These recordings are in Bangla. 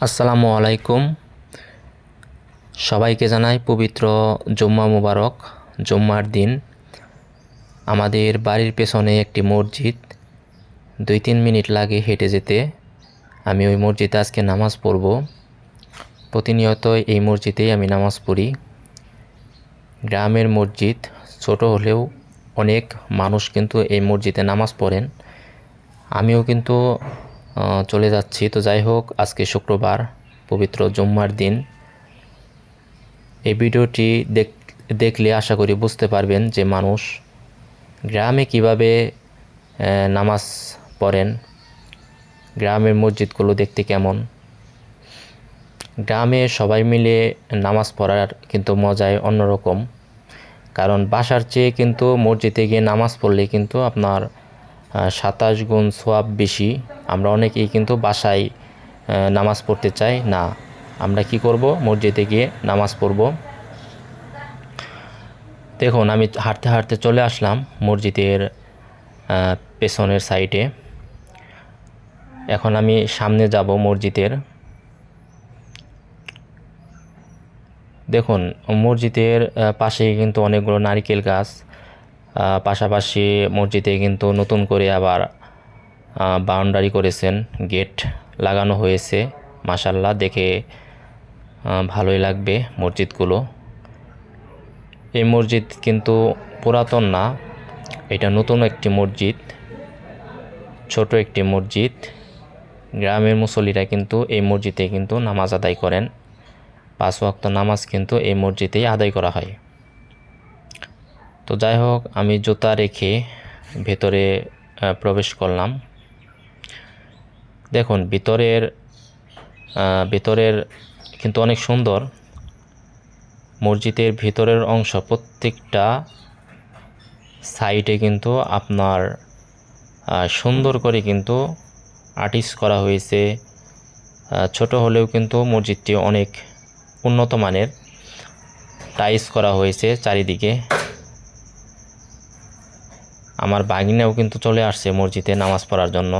আসসালামু আলাইকুম। সবাইকে জানাই পবিত্র জুম্মা মুবারক। জুম্মার দিন আমাদের বাড়ির পেছনে একটি মসজিদ, 2-3 মিনিট লাগে হেঁটে যেতে। আমি ওই মসজিদে আজকে নামাজ পড়ব। প্রতিনিয়ত এই মসজিদেই আমি নামাজ পড়ি। গ্রামের মসজিদ, ছোট হলেও অনেক মানুষ কিন্তু এই মসজিদে নামাজ পড়েন। আমিও কিন্তু চলে যাচ্ছি। তো যাই হোক, আজকে শুক্রবার, পবিত্র জুম্মার দিন। এই ভিডিওটি দেখলে আশা করি বুঝতে পারবেন যে মানুষ গ্রামে কিভাবে নামাজ পড়েন, গ্রামের মসজিদগুলো দেখতে কেমন। গ্রামে সবাই মিলে নামাজ পড়ার কিন্তু মজাই অন্যরকম। কারণ বাসার চেয়ে কিন্তু মসজিদে গিয়ে নামাজ পড়লে কিন্তু আপনার 27 গুণ সওয়াব বেশি। আমরা অনেকেই কিন্তু বাসায় নামাজ পড়তে চাই না, আমরা কি করব, মসজিদে গিয়ে নামাজ পড়ব। দেখুন, আমি হাঁটতে হাঁটতে চলে আসলাম মসজিদের পেছনের সাইডে। এখন আমি সামনে যাব মসজিদের। দেখুন, মসজিদের পাশেই কিন্তু অনেকগুলো নারকেল গাছ। পাশাপাশি মসজিদে কিন্তু নতুন করে আবার বাউন্ডারি করেছেন, গেট লাগানো হয়েছে। মাশাআল্লাহ, দেখে ভালোই লাগবে মসজিদগুলো। এই মসজিদ কিন্তু পুরাতন না, এটা নতুন একটি মসজিদ, ছোট একটি মসজিদ। গ্রামের মুসল্লিরা কিন্তু এই মসজিদে কিন্তু নামাজ আদায় করেন। 5 ওয়াক্ত নামাজ কিন্তু এই মসজিদেই আদায় করা হয়। তো যাই হোক, আমি জুতা রেখে ভেতরে প্রবেশ করলাম। দেখুন, ভিতরের কিন্তু অনেক সুন্দর। মসজিদের ভিতরের অংশ প্রত্যেকটা সাইডে কিন্তু আপনার সুন্দর করে কিন্তু আর্টিস্ট করা হয়েছে। ছোট হলেও কিন্তু মসজিদটি অনেক উন্নত মানের, টাইলস করা হয়েছে চারিদিকে। আমার ভাগিনাও কিন্তু চলে আসছে মসজিদে নামাজ পড়ার জন্য।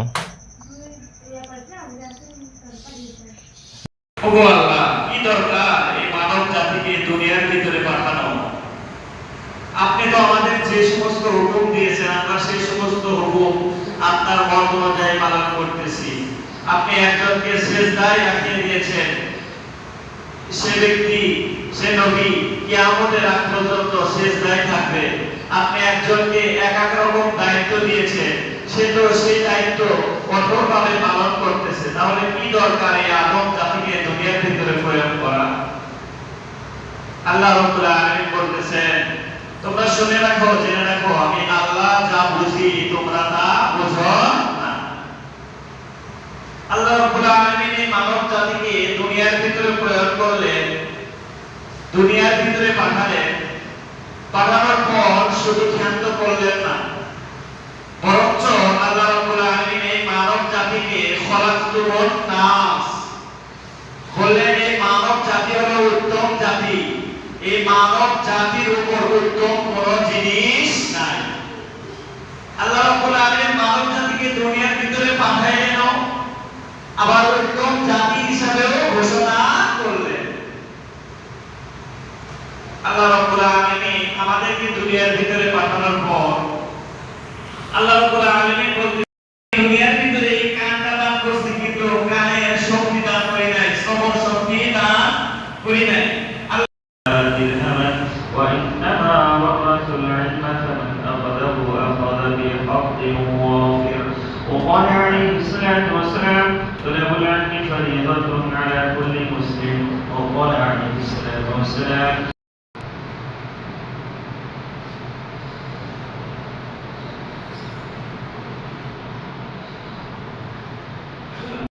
আপনি তো আমাদের যে সমস্ত হুকুম দিয়েছেন, আমরা সেই সমস্ত হুকুম আপনার মত অনুযায়ী পালন করতেছি। আপনি একজনকে সিজদায় রাখিয়ে দিয়েছেন, সে ব্যক্তি, সে নবী কিয়ামতের আগ পর্যন্ত সিজদায় থাকবে। আপনি একজনকে এক এক রকম দায়িত্ব দিয়েছেন, সে তো সেই দায়িত্ব কঠোরভাবে পালন করতেছে। তাহলে কি দরকার এই আদম জাতিকে দুনিয়ার ভিতরে প্রয়োগ করা? আল্লাহ রাব্বুল আলামিন বলতেছেন, তোমরা শুনে রাখো, জেনে রাখো, আমি আল্লাহ যা বুঝি তোমরা তা বুঝো না। আল্লাহ রাব্বুল আলামিন এই মানব জাতিকে দুনিয়ার ভিতরে প্রয়োগ করলেন, দুনিয়ার ভিতরে পাঠালেন। পাঠানোর পর শুধু ক্ষান্ত করলেন না, বরঞ্চ আল্লাহ রাব্বুল আলামিন এই মানব জাতিকে খলাকতুন নাস বললেন, এই মানব জাতি হলো উত্তম জাতি। এই মানব জাতির উপর উত্তম কোন জিনিস নাই। আল্লাহ রাব্বুল আলামিন মানব জাতিকে দুনিয়ার ভিতরে পাঠাইলেন, আবার উত্তম জাতি হিসেবেও ঘোষণা করলেন। আল্লাহ রাব্বুল আলামিন আমাদেরকে দুনিয়ার ভিতরে পাঠানোর পর আল্লাহ রাব্বুল আলামিন বলতে, দুনিয়ার ভিতরে এই কানটা দান করছি, কিন্তু কানের শক্তি দান করি নাই, শ্রবণ শক্তি দান করি নাই। وإنما ورث العلم فمن أخذه أخذ بحظ وافر. وقال عليه الصلاة والسلام طلب العلم فريضة على كل مسلم. وقال عليه الصلاة والسلام